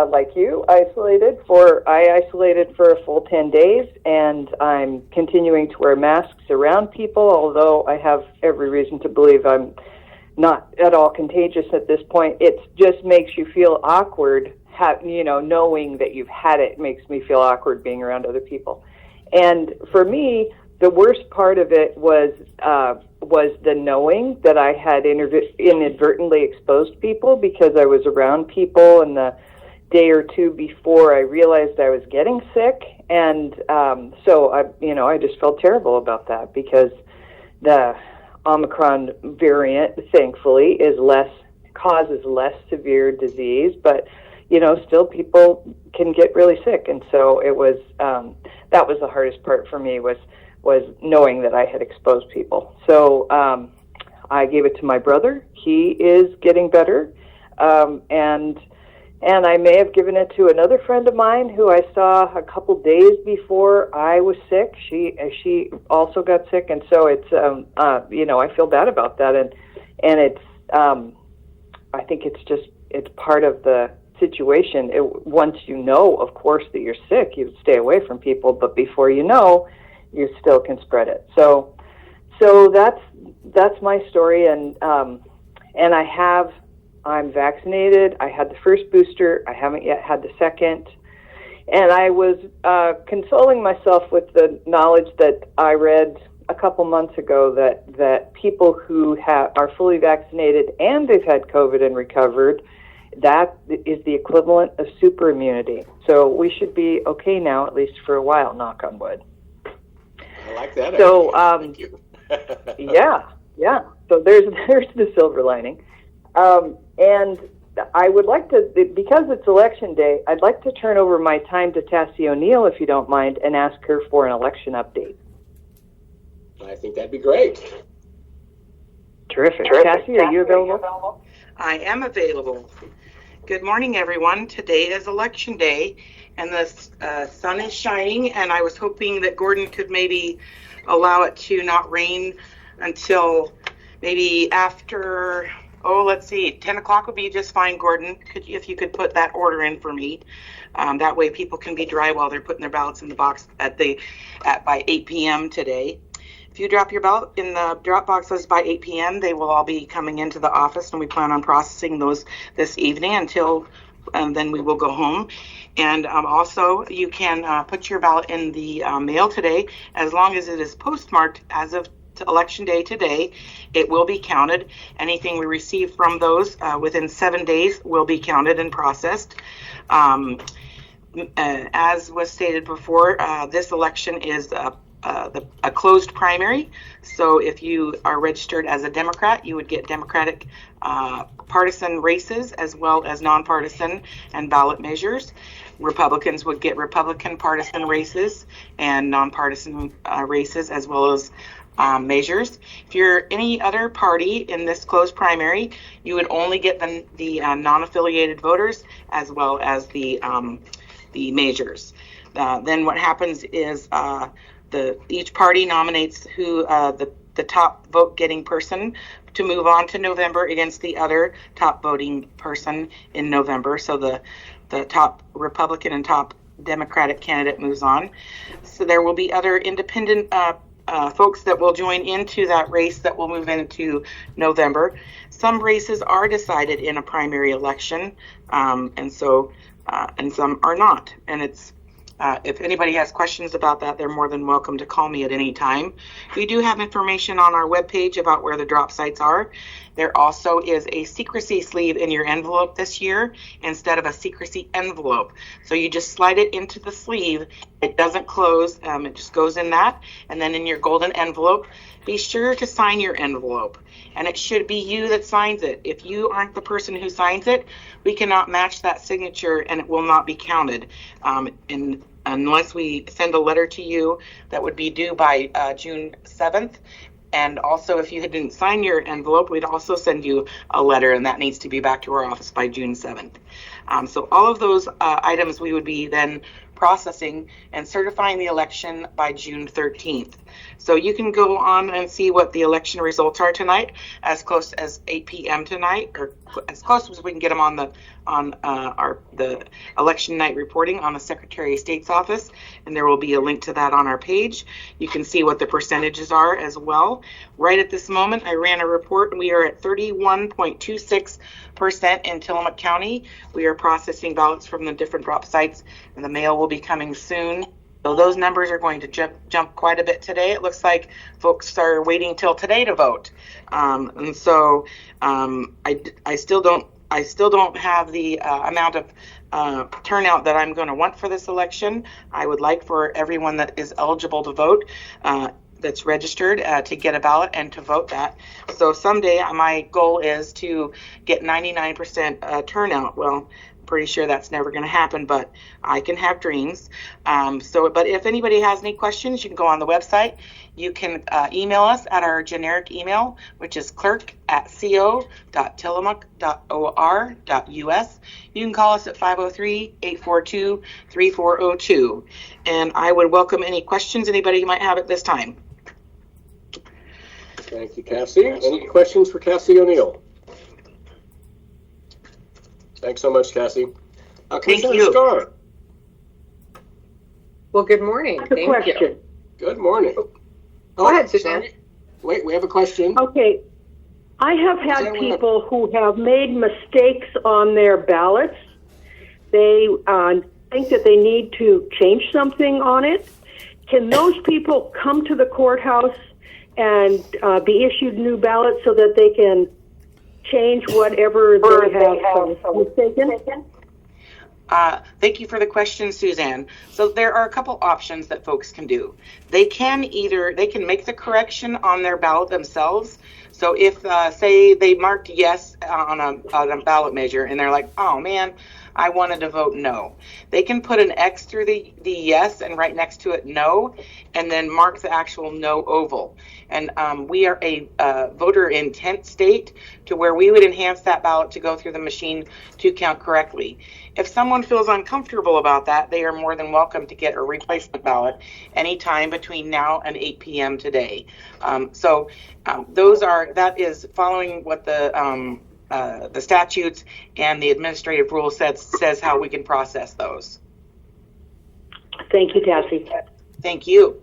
like you, I isolated for a full 10 days, and I'm continuing to wear masks around people, although I have every reason to believe I'm not at all contagious at this point. It just makes you feel awkward, knowing that you've had it makes me feel awkward being around other people. And for me, the worst part of it was the knowing that I had inadvertently exposed people, because I was around people in the day or two before I realized I was getting sick. And so I just felt terrible about that, because the Omicron variant, thankfully, causes less severe disease, but still people can get really sick. And so it was that was the hardest part for me, was knowing that I had exposed people. So I gave it to my brother. He is getting better. And I may have given it to another friend of mine who I saw a couple days before I was sick. She also got sick. And so it's, I feel bad about that. And it's, I think it's part of the situation. Once you know, of course, that you're sick, you stay away from people, but before you know, you still can spread it. So that's my story, and I'm vaccinated. I had the first booster. I haven't yet had the second, and I was consoling myself with the knowledge that I read a couple months ago that people who are fully vaccinated and they've had COVID and recovered, that is the equivalent of super immunity. So we should be okay now, at least for a while, knock on wood. I like that. So, thank you. yeah. So there's the silver lining. And I would like to, because it's election day, I'd like to turn over my time to Tassie O'Neill, if you don't mind, and ask her for an election update. think that'd be great. Terrific. Cassie, are you available? I am available. Good morning, everyone. Today is Election Day, and the sun is shining, and I was hoping that Gordon could maybe allow it to not rain until maybe after, let's see, 10 o'clock would be just fine, Gordon. If you could put that order in for me. That way people can be dry while they're putting their ballots in the box by 8 p.m. today. If you drop your ballot in the drop boxes by 8 p.m., they will all be coming into the office, and we plan on processing those this evening and then we will go home. And also, you can put your ballot in the mail today, as long as it is postmarked as of Election Day today. It will be counted. Anything we receive from those within 7 days will be counted and processed. As was stated before, this election is a closed primary. So if you are registered as a Democrat, you would get Democratic partisan races as well as nonpartisan and ballot measures. Republicans would get Republican partisan races and nonpartisan races as well as measures. If you're any other party in this closed primary, you would only get the non-affiliated voters as well as the measures. Then what happens is each party nominates who the top vote getting person to move on to November against the other top voting person in November. So the top Republican and top Democratic candidate moves on. So there will be other independent folks that will join into that race that will move into November. Some races are decided in a primary election, and some are not. And it's if anybody has questions about that, they're more than welcome to call me at any time. We do have information on our webpage about where the drop sites are. There also is a secrecy sleeve in your envelope this year instead of a secrecy envelope. So you just slide it into the sleeve. It doesn't close. It just goes in that. And then in your golden envelope, be sure to sign your envelope. And it should be you that signs it. If you aren't the person who signs it, we cannot match that signature and it will not be counted. Unless we send a letter to you that would be due by June 7th. And also, if you didn't sign your envelope, we'd also send you a letter, and that needs to be back to our office by June 7th. So all of those items we would be then processing and certifying the election by June 13th. So you can go on and see what the election results are tonight, as close as 8 p.m. tonight, or as close as we can get them on the election night reporting on the Secretary of State's office, and there will be a link to that on our page. You can see what the percentages are as well. Right at this moment, I ran a report, and we are at 31.26% in Tillamook County. We are processing ballots from the different drop sites, and the mail will be coming soon. So those numbers are going to jump quite a bit today. It looks like folks are waiting till today to vote, and so I still don't have the amount of turnout that I'm going to want for this election. I would like for everyone that is eligible to vote, that's registered, to get a ballot and to vote that. So someday my goal is to get 99% turnout. Well, pretty sure that's never going to happen, but I can have dreams. But if anybody has any questions, you can go on the website. You can email us at our generic email, which is clerk@co.tillamook.or.us. You can call us at 503-842-3402. And I would welcome any questions anybody might have at this time. Thank you, Cassie. Any questions for Cassie O'Neill? Thanks so much, Cassie. Thank you. Starr. Well, good morning. Thank you. Good morning. Go ahead, Suzanne. Wait, we have a question. Okay. I have had people who have made mistakes on their ballots. They think that they need to change something on it. Can those people come to the courthouse and be issued new ballots so that they can change whatever they have mistaken? Thank you for the question, Suzanne. So there are a couple options that folks can do. They can make the correction on their ballot themselves. So if, say, they marked yes on a ballot measure and they're like, oh man, I wanted to vote no. They can put an X through the yes and right next to it no, and then mark the actual no oval. And we are a voter intent state to where we would enhance that ballot to go through the machine to count correctly. If someone feels uncomfortable about that, they are more than welcome to get a replacement ballot anytime between now and 8 p.m. today. That is following what the statutes and the administrative rule says how we can process those. Thank you, Tassie. Thank you.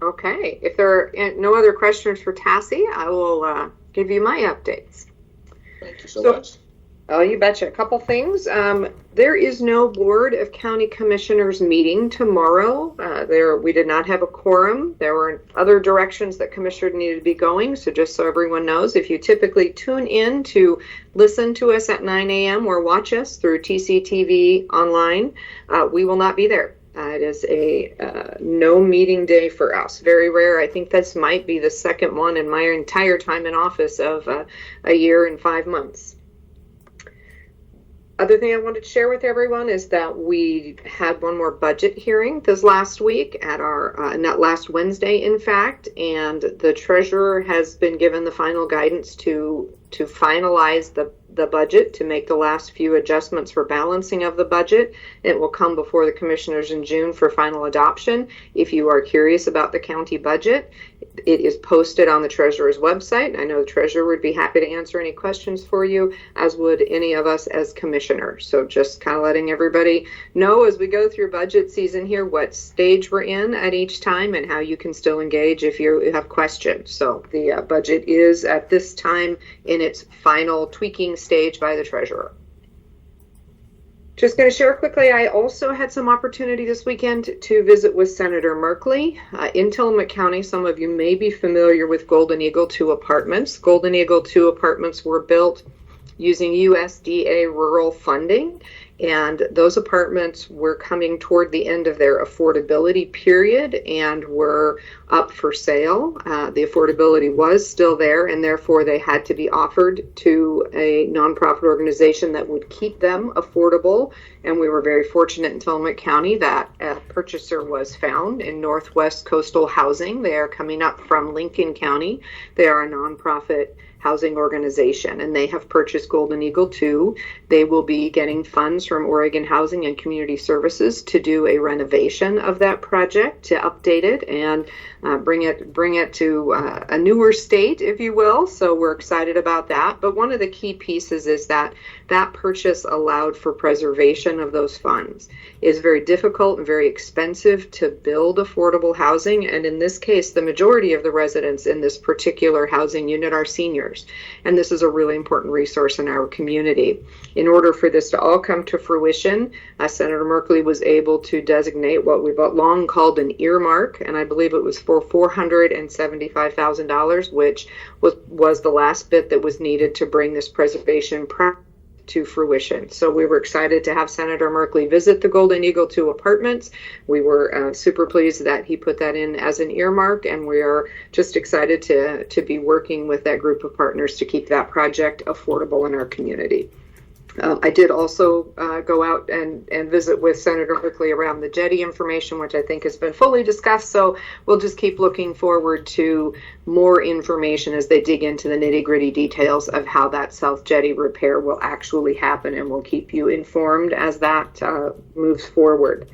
Okay, if there are no other questions for Tassie, I will give you my updates. Thank you so much. Oh, you betcha. A couple things. There is no Board of County Commissioners meeting tomorrow. We did not have a quorum. There were other directions that commissioners needed to be going. So just so everyone knows, if you typically tune in to listen to us at 9 a.m. or watch us through TCTV online, we will not be there. It is a no meeting day for us. Very rare. I think this might be the second one in my entire time in office of a year and 5 months. Other thing I wanted to share with everyone is that we had one more budget hearing this last week at our, not last Wednesday, in fact, and the treasurer has been given the final guidance to finalize the budget, to make the last few adjustments for balancing of the budget. It will come before the commissioners in June for final adoption. If you are curious about the county budget, it is posted on the treasurer's website. I know the treasurer would be happy to answer any questions for you, as would any of us as commissioners. So just kind of letting everybody know as we go through budget season here what stage we're in at each time and how you can still engage if you have questions. So the budget is at this time in its final tweaking stage by the treasurer. Just going to share quickly, I also had some opportunity this weekend to visit with Senator Merkley. In Tillamook County, some of you may be familiar with Golden Eagle 2 apartments. Golden Eagle 2 apartments were built using USDA rural funding, and those apartments were coming toward the end of their affordability period and were up for sale. The affordability was still there, and therefore they had to be offered to a nonprofit organization that would keep them affordable. And we were very fortunate in Tillamook County that a purchaser was found in Northwest Coastal Housing. They are coming up from Lincoln County. They are a nonprofit housing organization, and they have purchased Golden Eagle 2. They will be getting funds from Oregon Housing and Community Services to do a renovation of that project, to update it and bring it to a newer state, if you will. So we're excited about that. But one of the key pieces is that that purchase allowed for preservation of those funds. It's very difficult and very expensive to build affordable housing, and in this case, the majority of the residents in this particular housing unit are seniors, and this is a really important resource in our community. In order for this to all come to fruition, Senator Merkley was able to designate what we've long called an earmark, and I believe it was for $475,000, which was the last bit that was needed to bring this preservation to fruition. So we were excited to have Senator Merkley visit the Golden Eagle 2 apartments. We were super pleased that he put that in as an earmark, and we are just excited to be working with that group of partners to keep that project affordable in our community. I did also go out and visit with Senator Merkley around the jetty information, which I think has been fully discussed. So we'll just keep looking forward to more information as they dig into the nitty-gritty details of how that South Jetty repair will actually happen, and we'll keep you informed as that moves forward.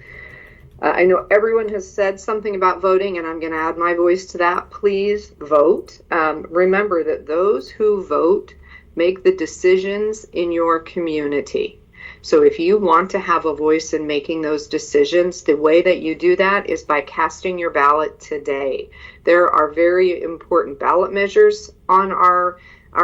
I know everyone has said something about voting, and I'm going to add my voice to that. Please vote. Remember that those who vote make the decisions in your community. So if you want to have a voice in making those decisions, the way that you do that is by casting your ballot today. There are very important ballot measures on our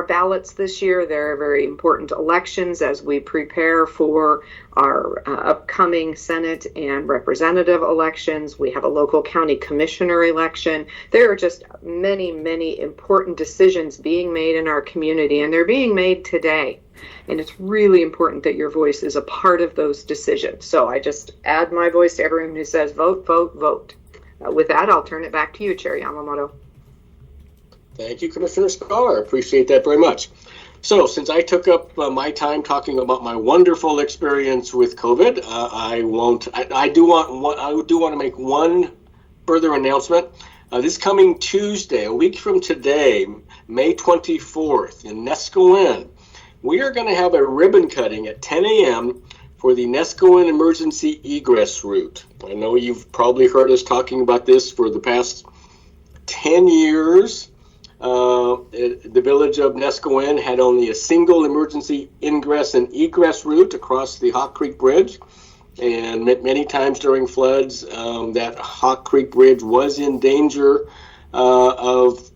ballots this year. There are very important elections as we prepare for our upcoming Senate and representative elections. We have a local county commissioner election. There are just many, many important decisions being made in our community, and they're being made today. And it's really important that your voice is a part of those decisions. So I just add my voice to everyone who says vote, vote, vote. With that, I'll turn it back to you, Chair Yamamoto. Thank you, Commissioner Scholar. I appreciate that very much. So, since I took up my time talking about my wonderful experience with COVID, I do want to make one further announcement. This coming Tuesday, a week from today, May 24th, in Neskowin, we are going to have a ribbon cutting at 10 a.m. for the Neskowin emergency egress route. I know you've probably heard us talking about this for the past 10 years. The village of Neskowin had only a single emergency ingress and egress route across the Hawk Creek Bridge. And many times during floods, that Hawk Creek Bridge was in danger of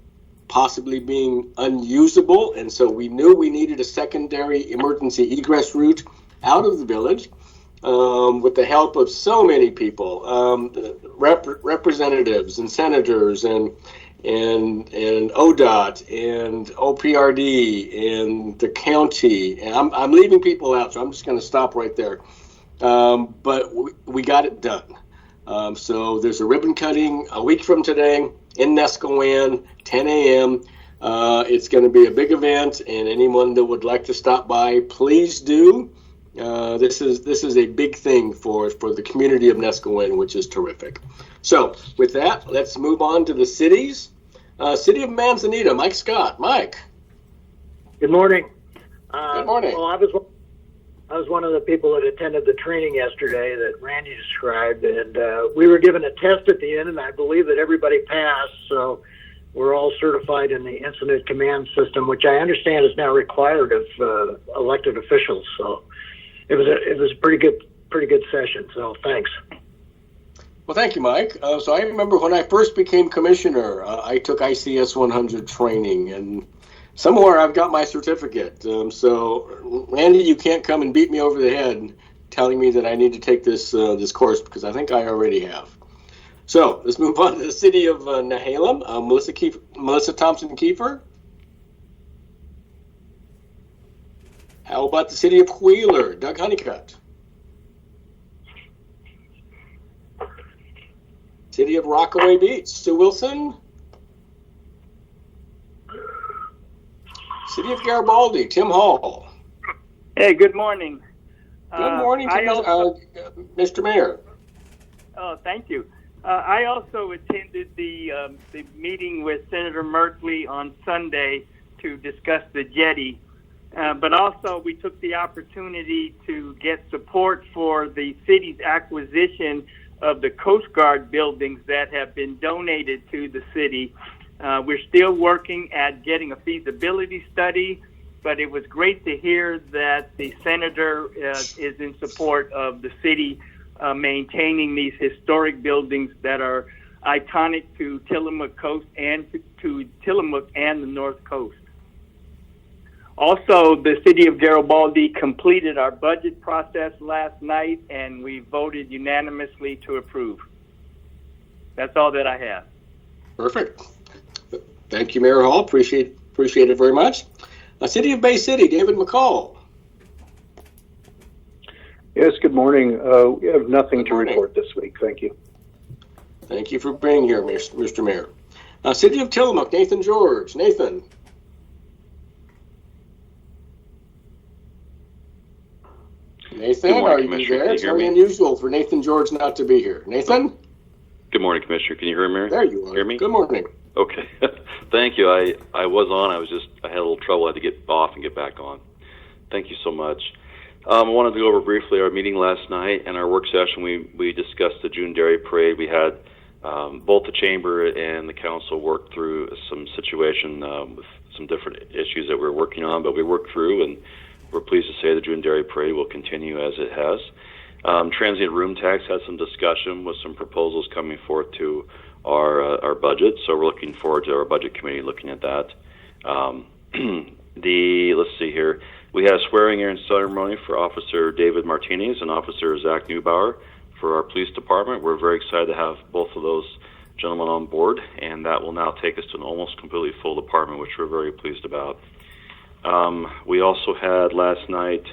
possibly being unusable. And so we knew we needed a secondary emergency egress route out of the village with the help of so many people, representatives and senators and ODOT and OPRD and the county. And I'm leaving people out, so I'm just going to stop right there. But we got it done. So there's a ribbon cutting a week from today in Neskowin, 10 a.m. It's going to be a big event, and anyone that would like to stop by, please do. This is a big thing for the community of Neskowin, which is terrific. So with that, let's move on to the cities. City of Manzanita, Mike Scott. Mike. Good morning. Good morning. Well, I was one of the people that attended the training yesterday that Randy described, and we were given a test at the end, and I believe that everybody passed, so we're all certified in the incident command system, which I understand is now required of elected officials. So it was a pretty good session. So thanks. Well, thank you, Mike. So I remember when I first became commissioner, I took ICS 100 training, and somewhere I've got my certificate. So, Randy, you can't come and beat me over the head telling me that I need to take this course, because I think I already have. So let's move on to the city of Nehalem. Melissa Thompson Kiefer. How about the city of Wheeler? Doug Honeycutt. City of Rockaway Beach. Sue Wilson. City of Garibaldi, Tim Hall. Hey, good morning. Good morning, Mr. Mayor. Oh, thank you. I also attended the meeting with Senator Merkley on Sunday to discuss the jetty, but also we took the opportunity to get support for the city's acquisition of the Coast Guard buildings that have been donated to the city. We're still working at getting a feasibility study, but it was great to hear that the senator is in support of the city maintaining these historic buildings that are iconic to Tillamook Coast and to Tillamook and the North Coast. Also, the city of Garibaldi completed our budget process last night, and we voted unanimously to approve. That's all that I have. Perfect. Thank you, Mayor Hall. Appreciate it very much. City of Bay City, David McCall. Yes, good morning. We have nothing to report this week. Thank you. Thank you for being here, Mr. Mayor. City of Tillamook, Nathan George. Nathan. Nathan, are you there? It's very unusual for Nathan George not to be here. Nathan? Good morning, Commissioner. Can you hear me? There you are. Hear me? Good morning. Okay. Thank you. I was on. I had a little trouble. I had to get off and get back on. Thank you so much. I wanted to go over briefly our meeting last night and our work session. We discussed the June Dairy Parade. We had both the chamber and the council work through some situation with some different issues that we're working on, but we worked through, and we're pleased to say the June Dairy Parade will continue as it has. Transient room tax had some discussion with some proposals coming forth to our budget, so we're looking forward to our budget committee looking at that. Let's see here. We had a swearing-in ceremony for Officer David Martinez and Officer Zach Neubauer for our police department. We're very excited to have both of those gentlemen on board, and that will now take us to an almost completely full department, which we're very pleased about. We also had last night,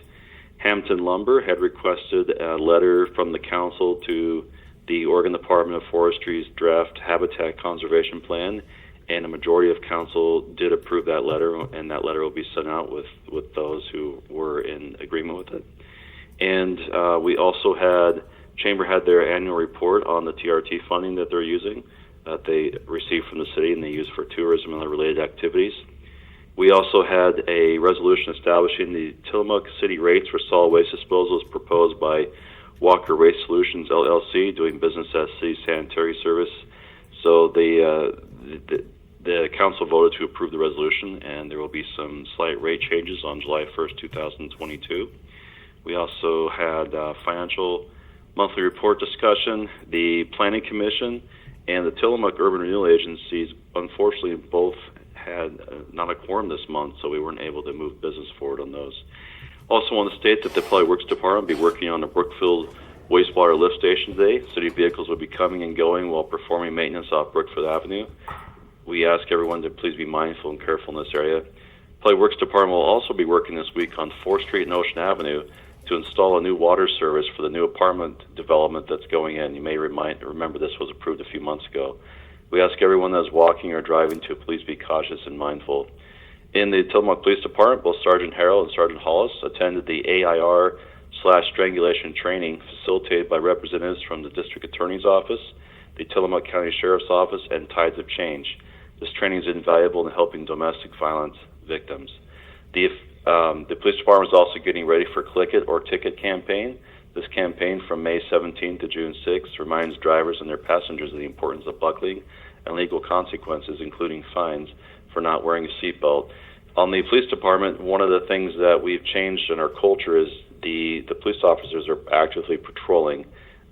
Hampton Lumber had requested a letter from the council to the Oregon Department of Forestry's draft habitat conservation plan, and a majority of council did approve that letter, and that letter will be sent out with those who were in agreement with it. And we also Chamber had their annual report on the TRT funding that they're using, that they received from the city and they use for tourism and other related activities. We also had a resolution establishing the Tillamook City rates for solid waste disposal as proposed by Walker Waste Solutions LLC, doing business as City Sanitary Service. So the council voted to approve the resolution, and there will be some slight rate changes on July 1st, 2022. We also had financial monthly report discussion. The Planning Commission and the Tillamook Urban Renewal Agencies, unfortunately, both had not a quorum this month, so we weren't able to move business forward on those. Also want to state that the Public Works Department will be working on the Brookfield Wastewater Lift Station today. City vehicles will be coming and going while performing maintenance off Brookfield Avenue. We ask everyone to please be mindful and careful in this area. Public Works Department will also be working this week on 4th Street and Ocean Avenue to install a new water service for the new apartment development that's going in. You may remember this was approved a few months ago. We ask everyone that is walking or driving to please be cautious and mindful. In the Tillamook Police Department, both Sergeant Harrell and Sergeant Hollis attended the AIR/strangulation training facilitated by representatives from the District Attorney's Office, the Tillamook County Sheriff's Office, and Tides of Change. This training is invaluable in helping domestic violence victims. The police department is also getting ready for Click It or Ticket campaign. This campaign from May 17th to June 6th reminds drivers and their passengers of the importance of buckling and legal consequences, including fines for not wearing a seatbelt. On the police department, one of the things that we've changed in our culture is the police officers are actively patrolling,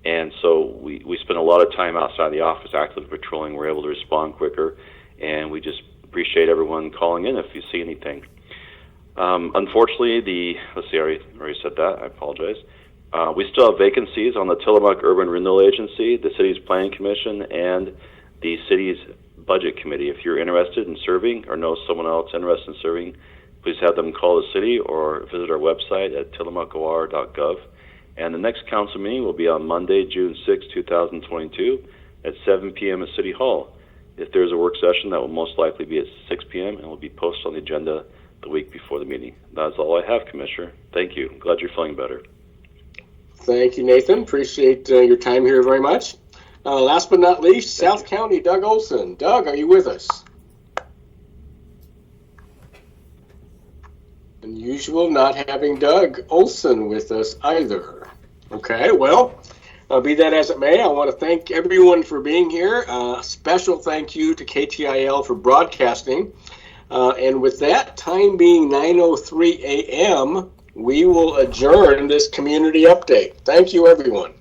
and so we spend a lot of time outside the office actively patrolling. We're able to respond quicker, and we just appreciate everyone calling in if you see anything. Unfortunately, I already said that, I apologize. We still have vacancies on the Tillamook Urban Renewal Agency, the city's Planning Commission, and the city's Budget Committee. If you're interested in serving or know someone else interested in serving, please have them call the city or visit our website at tillamookor.gov. And the next council meeting will be on Monday, June 6, 2022 at 7 p.m. at City Hall. If there's a work session, that will most likely be at 6 p.m. and will be posted on the agenda the week before the meeting. That's all I have, Commissioner. Thank you. Glad you're feeling better. Thank you, Nathan. Appreciate your time here very much. Last but not least, South County, Doug Olson. Doug, are you with us? Unusual not having Doug Olson with us either. Okay, well, be that as it may, I want to thank everyone for being here. Special thank you to KTIL for broadcasting. And with that, time being 9:03 a.m., we will adjourn this community update. Thank you, everyone.